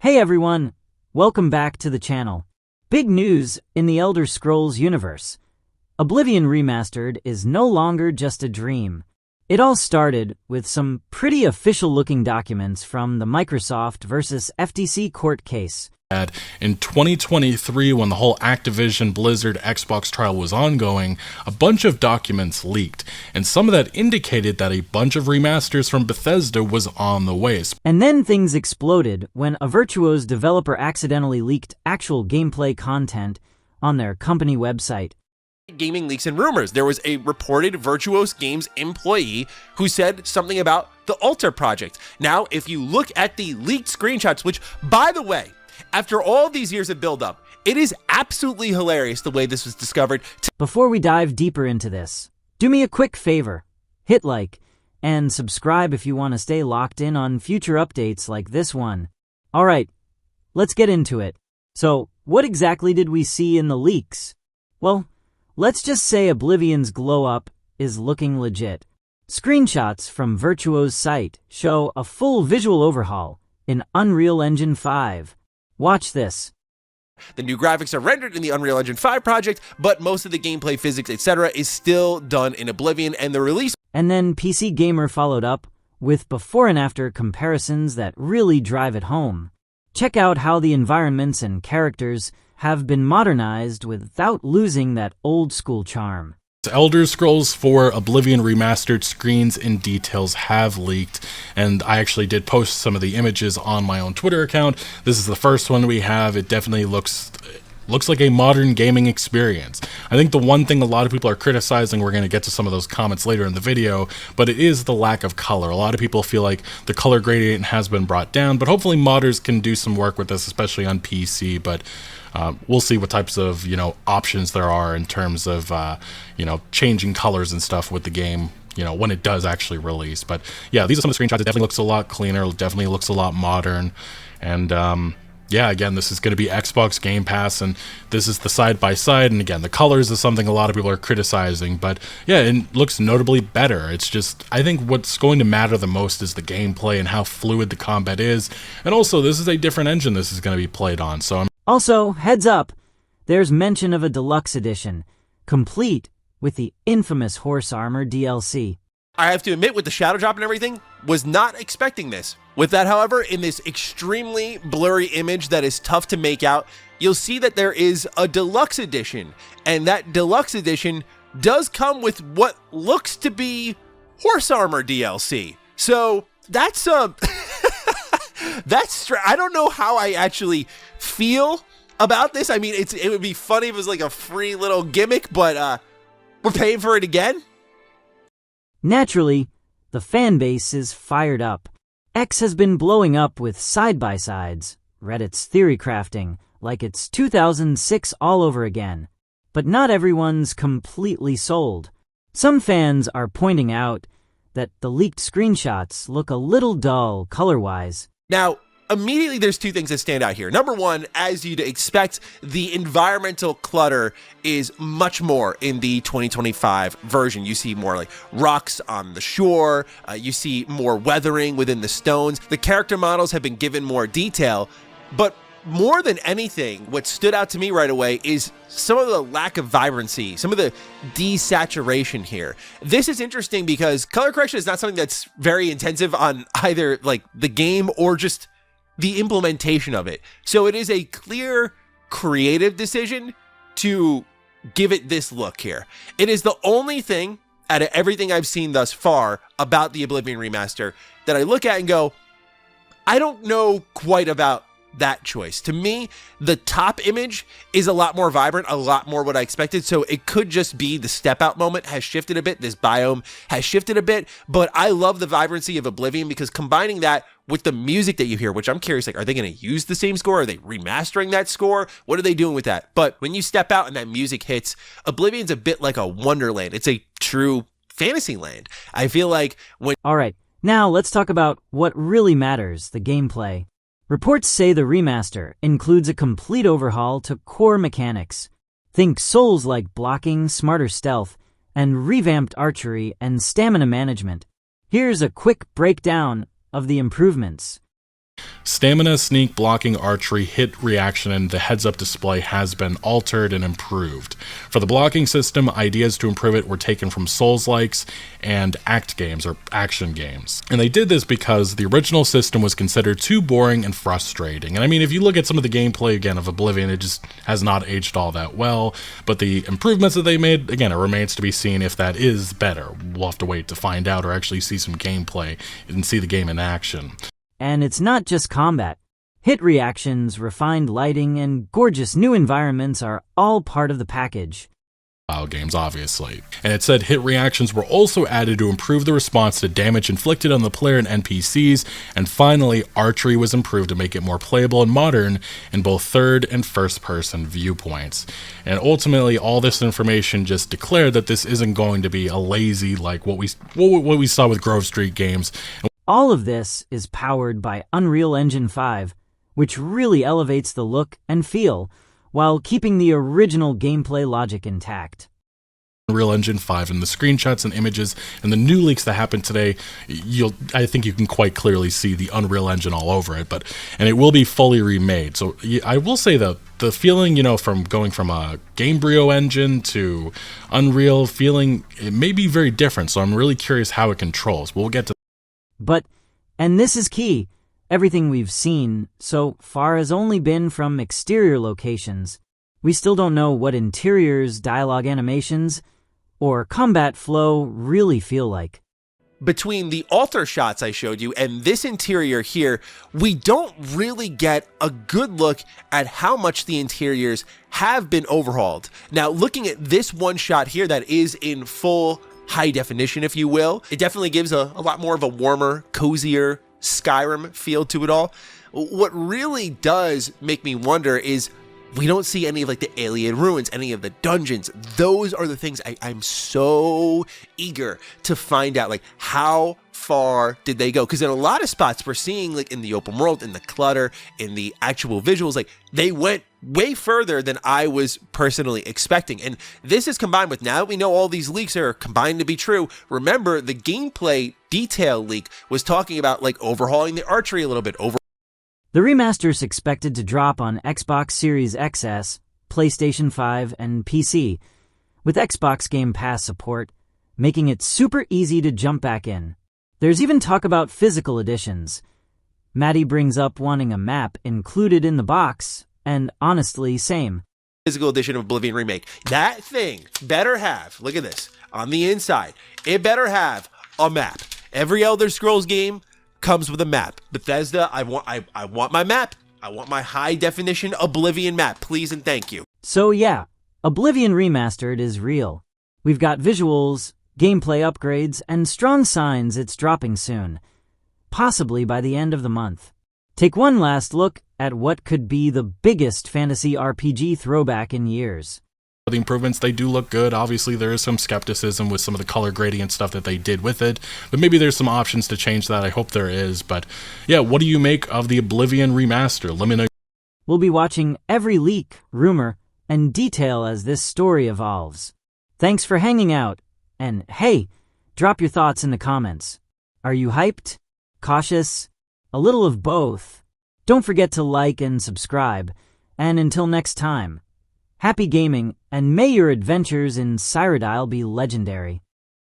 Hey everyone, welcome back to the channel. Big news in the Elder Scrolls universe. Oblivion Remastered is no longer just a dream. It all started with some pretty official-looking documents from the Microsoft versus FTC court case. In 2023, when the whole Activision Blizzard Xbox trial was ongoing, a bunch of documents leaked, and some of that indicated that a bunch of remasters from Bethesda was on the way. And then things exploded when a Virtuos developer accidentally leaked actual gameplay content on their company website. Gaming leaks and rumors. There was a reported Virtuos Games employee who said something about the Altar project. Now, if you look at the leaked screenshots, which, by the way, after all these years of build-up, it is absolutely hilarious the way this was discovered. Before we dive deeper into this, do me a quick favor. Hit like and subscribe if you want to stay locked in on future updates like this one. Alright, let's get into it. So, what exactly did we see in the leaks? Well, let's just say Oblivion's glow-up is looking legit. Screenshots from Virtuos' site show a full visual overhaul in Unreal Engine 5. Watch this. The new graphics are rendered in the Unreal Engine 5 project, but most of the gameplay, physics, etc. is still done in Oblivion, and the release... And then PC Gamer followed up with before and after comparisons that really drive it home. Check out how the environments and characters have been modernized without losing that old-school charm. Elder Scrolls 4 Oblivion Remastered screens and details have leaked, and I actually did post some of the images on my own Twitter account. This is the first one we have. It definitely looks like a modern gaming experience. I think the one thing a lot of people are criticizing, we're going to get to some of those comments later in the video, but it is the lack of color. A lot of people feel like the color gradient has been brought down, but hopefully modders can do some work with this, especially on PC, but we'll see what types of, options there are in terms of, changing colors and stuff with the game, when it does actually release. But yeah, these are some of the screenshots. It definitely looks a lot cleaner. It definitely looks a lot modern. And yeah, again, this is going to be Xbox Game Pass, and this is the side-by-side. And again, the colors is something a lot of people are criticizing. But yeah, it looks notably better. It's just, I think what's going to matter the most is the gameplay and how fluid the combat is. And also, this is a different engine this is going to be played on. So Also, heads up, there's mention of a deluxe edition, complete with the infamous horse armor DLC. I have to admit, with the shadow drop and everything, was not expecting this. With that, however, in this extremely blurry image that is tough to make out, you'll see that there is a deluxe edition, and that deluxe edition does come with what looks to be horse armor DLC. So that's I don't know how I actually feel about this. I mean, it would be funny if it was like a free little gimmick, but we're paying for it again. Naturally, the fan base is fired up. X has been blowing up with side-by-sides, Reddit's theory crafting, like it's 2006 all over again. But not everyone's completely sold. Some fans are pointing out that the leaked screenshots look a little dull color-wise. Now, immediately there's two things that stand out here. Number one, as you'd expect, the environmental clutter is much more in the 2025 version. You see more like rocks on the shore, you see more weathering within the stones. The character models have been given more detail, but more than anything, what stood out to me right away is some of the lack of vibrancy, some of the desaturation here. This is interesting because color correction is not something that's very intensive on either like the game or just the implementation of it. So it is a clear creative decision to give it this look here. It is the only thing out of everything I've seen thus far about the Oblivion Remaster that I look at and go, I don't know quite about that choice. To me, the top image is a lot more vibrant, a lot more what I expected. So it could just be the step out moment has shifted a bit. This biome has shifted a bit, but I love the vibrancy of Oblivion because combining that with the music that you hear, which I'm curious, like, are they going to use the same score? Are they remastering that score? What are they doing with that? But when you step out and that music hits, Oblivion's a bit like a wonderland. It's a true fantasy land. I feel like when... All right, now let's talk about what really matters, the gameplay. Reports say the remaster includes a complete overhaul to core mechanics. Think Souls-like blocking, smarter stealth, and revamped archery and stamina management. Here's a quick breakdown of the improvements. Stamina, sneak, blocking, archery, hit reaction, and the heads-up display has been altered and improved. For the blocking system, ideas to improve it were taken from Souls-likes and act games, or action games. And they did this because the original system was considered too boring and frustrating. And I mean, if you look at some of the gameplay, again, of Oblivion, it just has not aged all that well. But the improvements that they made, again, it remains to be seen if that is better. We'll have to wait to find out or actually see some gameplay and see the game in action. And it's not just combat. Hit reactions, refined lighting, and gorgeous new environments are all part of the package. Games, obviously. And it said hit reactions were also added to improve the response to damage inflicted on the player and NPCs, and finally, archery was improved to make it more playable and modern in both third and first-person viewpoints. And ultimately, all this information just declared that this isn't going to be a lazy, like what we saw with Grove Street games. All of this is powered by Unreal Engine 5, which really elevates the look and feel, while keeping the original gameplay logic intact. Unreal Engine 5 and the screenshots and images and the new leaks that happened today, I think you can quite clearly see the Unreal Engine all over it, and it will be fully remade. So I will say that the feeling, from going from a Gamebryo engine to Unreal feeling, it may be very different. So I'm really curious how it controls. We'll get to. But, and this is key, everything we've seen so far has only been from exterior locations. We still don't know what interiors, dialogue animations, or combat flow really feel like. Between the altar shots I showed you and this interior here, we don't really get a good look at how much the interiors have been overhauled. Now, looking at this one shot here that is in full high definition, if you will, it definitely gives a lot more of a warmer, cozier Skyrim feel to it all. What really does make me wonder is we don't see any of like the alien ruins, any of the dungeons. Those are the things I'm so eager to find out, like how far did they go? Because in a lot of spots we're seeing, like in the open world, in the clutter, in the actual visuals, like they went way further than I was personally expecting. And this is combined with, now that we know all these leaks are combined to be true, remember the gameplay detail leak was talking about like overhauling the archery a little bit. The remaster's expected to drop on Xbox Series XS, PlayStation 5, and PC, with Xbox Game Pass support, making it super easy to jump back in. There's even talk about physical editions. Maddie brings up wanting a map included in the box, and honestly, same. Physical edition of Oblivion Remake. That thing better have, look at this, on the inside, it better have a map. Every Elder Scrolls game comes with a map. Bethesda, I want my map. I want my high definition Oblivion map, please and thank you. So yeah, Oblivion Remastered is real. We've got visuals, gameplay upgrades, and strong signs it's dropping soon, possibly by the end of the month. Take one last look at what could be the biggest fantasy RPG throwback in years. The improvements, they do look good. Obviously, there is some skepticism with some of the color gradient stuff that they did with it, but maybe there's some options to change that. I hope there is. But yeah, what do you make of the Oblivion Remaster? Let me know. We'll be watching every leak, rumor, and detail as this story evolves. Thanks for hanging out, and hey, drop your thoughts in the comments. Are you hyped? Cautious? A little of both? Don't forget to like and subscribe, and until next time, happy gaming, and may your adventures in Cyrodiil be legendary.